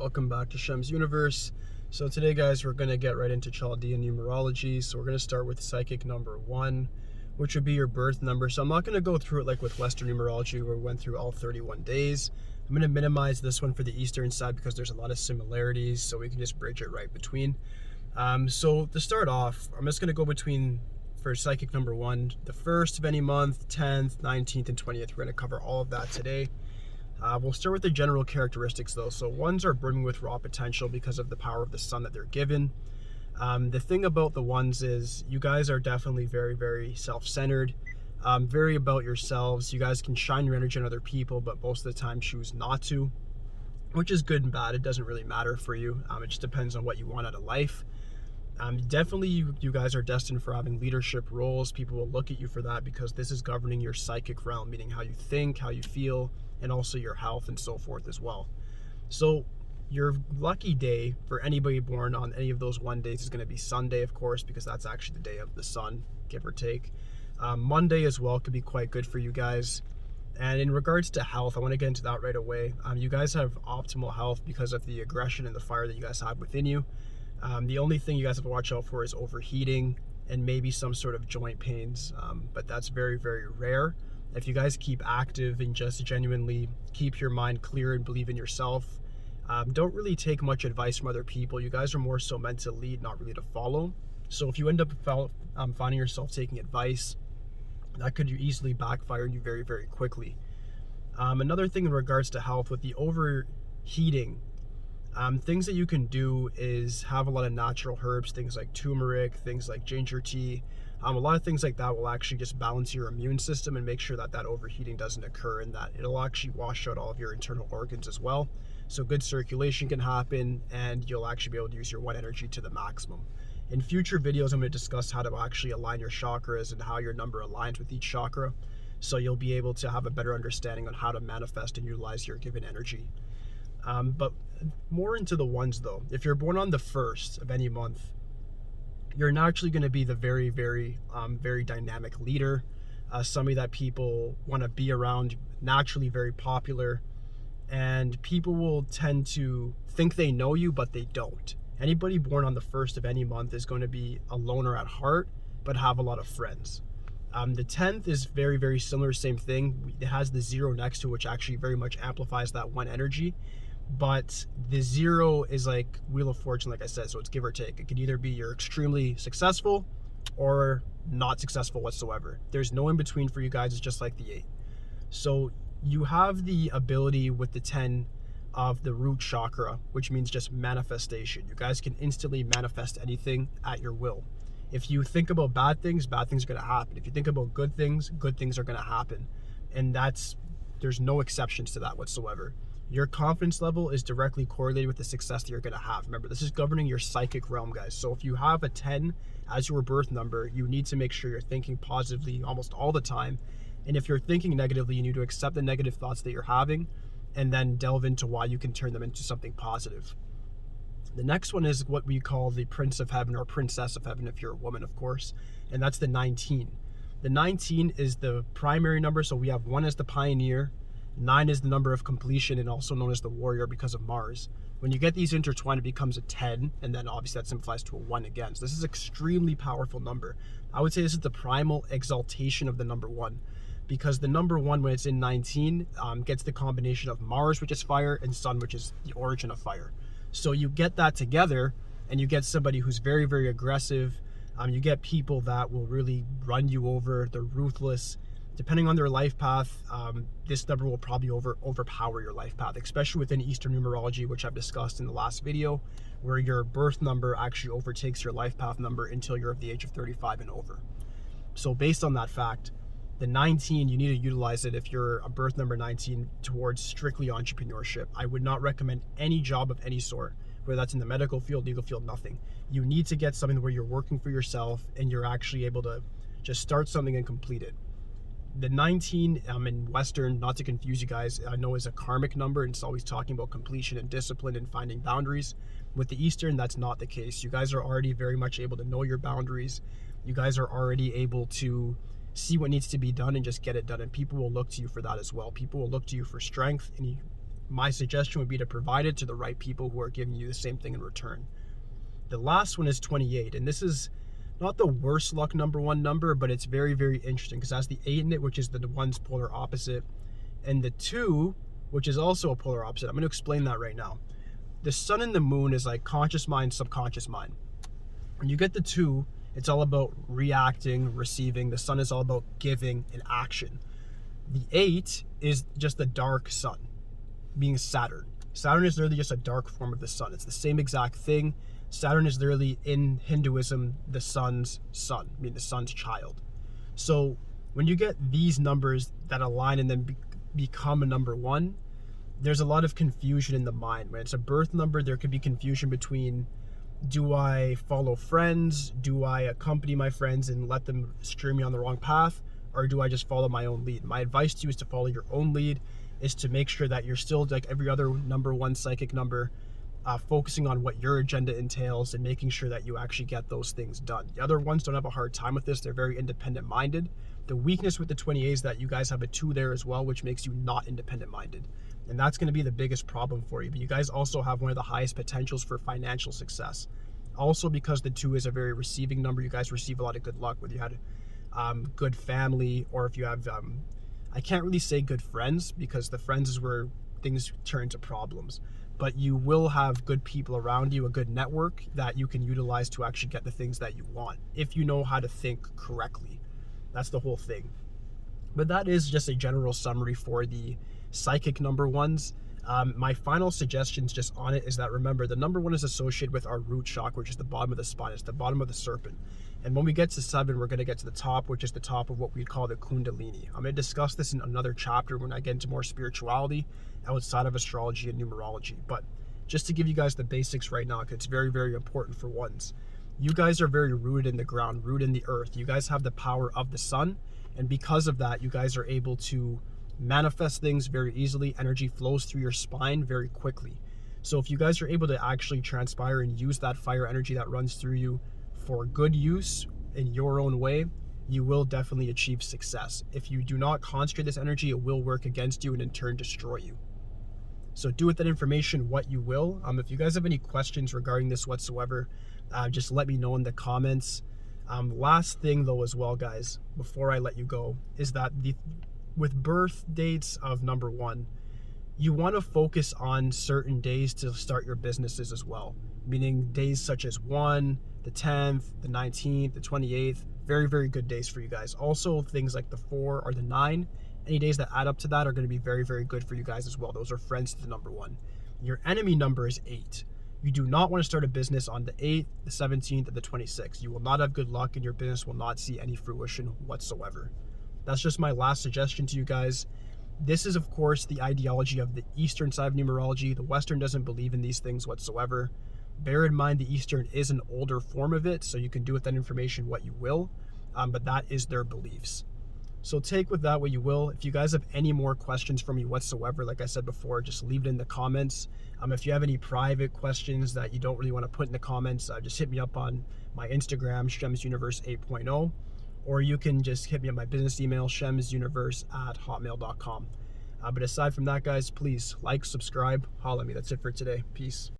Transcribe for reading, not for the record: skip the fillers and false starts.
Welcome back to Shemsuniverse. So today, guys, we're going to get right into Chaldean numerology. So we're going to start with psychic number 1, which would be your birth number. So I'm not going to go through it like with Western numerology where we went through all 31 days. I'm going to minimize this one for the Eastern side because there's a lot of similarities, so we can just bridge it right between. So to start off, I'm just going to go between, for psychic number 1, the 1st of any month, 10th, 19th, and 20th. We're going to cover all of that today. We'll start with the general characteristics though. So ones are brimming with raw potential because of the power of the sun that they're given. The thing about the ones is you guys are definitely very, very self-centered, very about yourselves. You guys can shine your energy on other people, but most of the time choose not to, which is good and bad. It doesn't really matter for you. It just depends on what you want out of life. Definitely you guys are destined for having leadership roles. People will look at you for that because this is governing your psychic realm, meaning how you think, how you feel, and also your health and so forth as well. So your lucky day for anybody born on any of those 1 days is going to be Sunday, of course, because that's actually the day of the sun, give or take. Monday as well could be quite good for you guys. And in regards to health, I want to get into that right away. You guys have optimal health because of the aggression and the fire that you guys have within you. The only thing you guys have to watch out for is overheating and maybe some sort of joint pains, but that's very, very rare. If you guys keep active and just genuinely keep your mind clear and believe in yourself, don't really take much advice from other people. You guys are more so meant to lead, not really to follow. So if you end up finding yourself taking advice, that could easily backfire on you very, very quickly. Another thing in regards to health with the overheating, things that you can do is have a lot of natural herbs, things like turmeric, things like ginger tea. A lot of things like that will actually just balance your immune system and make sure that overheating doesn't occur, and that it'll actually wash out all of your internal organs as well. So good circulation can happen and you'll actually be able to use your one energy to the maximum. In future videos, I'm going to discuss how to actually align your chakras and how your number aligns with each chakra. So you'll be able to have a better understanding on how to manifest and utilize your given energy. But more into the ones though, if you're born on the 1st of any month, you're naturally going to be the very, very, very dynamic leader, somebody that people want to be around, naturally very popular, and people will tend to think they know you, but they don't. Anybody born on the 1st of any month is going to be a loner at heart, but have a lot of friends. The 10th is very, very similar, same thing. It has the 0 next to it, which actually very much amplifies that one energy. But the 0 is like Wheel of Fortune, like I said, so it's give or take. It could either be you're extremely successful or not successful whatsoever. There's no in between for you guys. It's just like the 8. So you have the ability with the 10 of the root chakra, which means just manifestation. You guys can instantly manifest anything at your will. If you think about bad things are going to happen. If you think about good things are going to happen. And there's no exceptions to that whatsoever. Your confidence level is directly correlated with the success that you're going to have. Remember, this is governing your psychic realm, guys. So if you have a 10 as your birth number, you need to make sure you're thinking positively almost all the time. And if you're thinking negatively, you need to accept the negative thoughts that you're having and then delve into why you can turn them into something positive. The next one is what we call the Prince of Heaven or Princess of Heaven if you're a woman, of course, and that's the 19. The 19 is the primary number, so we have 1 as the pioneer, 9 is the number of completion and also known as the warrior because of Mars. When you get these intertwined, it becomes a 10, and then obviously that simplifies to a 1 again. So this is an extremely powerful number. I would say this is the primal exaltation of the number 1, because the number 1, when it's in 19, gets the combination of Mars, which is fire, and Sun, which is the origin of fire. So you get that together, and you get somebody who's very, very aggressive. You get people that will really run you over. They're ruthless. Depending on their life path, this number will probably overpower your life path, especially within Eastern numerology, which I've discussed in the last video, where your birth number actually overtakes your life path number until you're of the age of 35 and over. So based on that fact, the 19, you need to utilize it if you're a birth number 19 towards strictly entrepreneurship. I would not recommend any job of any sort, whether that's in the medical field, legal field, nothing. You need to get something where you're working for yourself and you're actually able to just start something and complete it. The 19 in Western, not to confuse you guys, I know is a karmic number, and it's always talking about completion and discipline and finding boundaries. With the Eastern, that's not the case. You guys are already very much able to know your boundaries. You guys are already able to see what needs to be done and just get it done, and people will look to you for that as well. People will look to you for strength, and my suggestion would be to provide it to the right people who are giving you the same thing in return. The last one is 28, and this is not the worst luck number one number, but it's very, very interesting because it has the 8 in it, which is the 1's polar opposite, and the 2, which is also a polar opposite. I'm going to explain that right now. The sun and the moon is like conscious mind, subconscious mind. When you get the 2, it's all about reacting, receiving. The sun is all about giving and action. The 8 is just the dark sun, being Saturn. Saturn is literally just a dark form of the sun. It's the same exact thing. Saturn is literally, in Hinduism, the sun's son, I mean the sun's child. So when you get these numbers that align and then become a number 1, there's a lot of confusion in the mind. When it's a birth number, there could be confusion between, do I follow friends? Do I accompany my friends and let them steer me on the wrong path? Or do I just follow my own lead? My advice to you is to follow your own lead, is to make sure that you're still, like every other number 1 psychic number, focusing on what your agenda entails and making sure that you actually get those things done. The other ones don't have a hard time with this. They're very independent minded. The weakness with the 28 is that you guys have a 2 there as well, which makes you not independent minded. And that's going to be the biggest problem for you. But you guys also have one of the highest potentials for financial success. Also, because the 2 is a very receiving number, you guys receive a lot of good luck, whether you had good family, or if you have, I can't really say good friends, because the friends is where things turn to problems. But you will have good people around you, a good network that you can utilize to actually get the things that you want, if you know how to think correctly. That's the whole thing. But that is just a general summary for the psychic number 1s. My final suggestions just on it is that, remember, the number 1 is associated with our root chakra, which is the bottom of the spine. It's the bottom of the serpent. And when we get to 7, we're going to get to the top, which is the top of what we'd call the kundalini. I'm going to discuss this in another chapter when I get into more spirituality outside of astrology and numerology. But just to give you guys the basics right now, because it's very, very important for 1s. You guys are very rooted in the ground, rooted in the earth. You guys have the power of the sun. And because of that, you guys are able to manifest things very easily. Energy flows through your spine very quickly. So if you guys are able to actually transpire and use that fire energy that runs through you for good use in your own way, you will definitely achieve success. If you do not concentrate this energy, it will work against you and in turn destroy you. So do with that information what you will. If you guys have any questions regarding this whatsoever, just let me know in the comments. Last thing though as well, guys, before I let you go, is that with birth dates of number 1, you want to focus on certain days to start your businesses as well. Meaning days such as 1, the 10th, the 19th, the 28th, very, very good days for you guys. Also things like the 4 or the 9, any days that add up to that are going to be very, very good for you guys as well. Those are friends to the number 1. Your enemy number is 8. You do not want to start a business on the 8th, the 17th, and the 26th. You will not have good luck and your business will not see any fruition whatsoever. That's just my last suggestion to you guys. This is, of course, the ideology of the Eastern side of numerology. The Western doesn't believe in these things whatsoever. Bear in mind the Eastern is an older form of it, so you can do with that information what you will, but that is their beliefs. So take with that what you will. If you guys have any more questions for me whatsoever, like I said before, just leave it in the comments. If you have any private questions that you don't really want to put in the comments, just hit me up on my Instagram, Shemsuniverse 8.0, or you can just hit me on my business email, shemsuniverse@hotmail.com. But aside from that, guys, please like, subscribe, holla at me. That's it for today. Peace.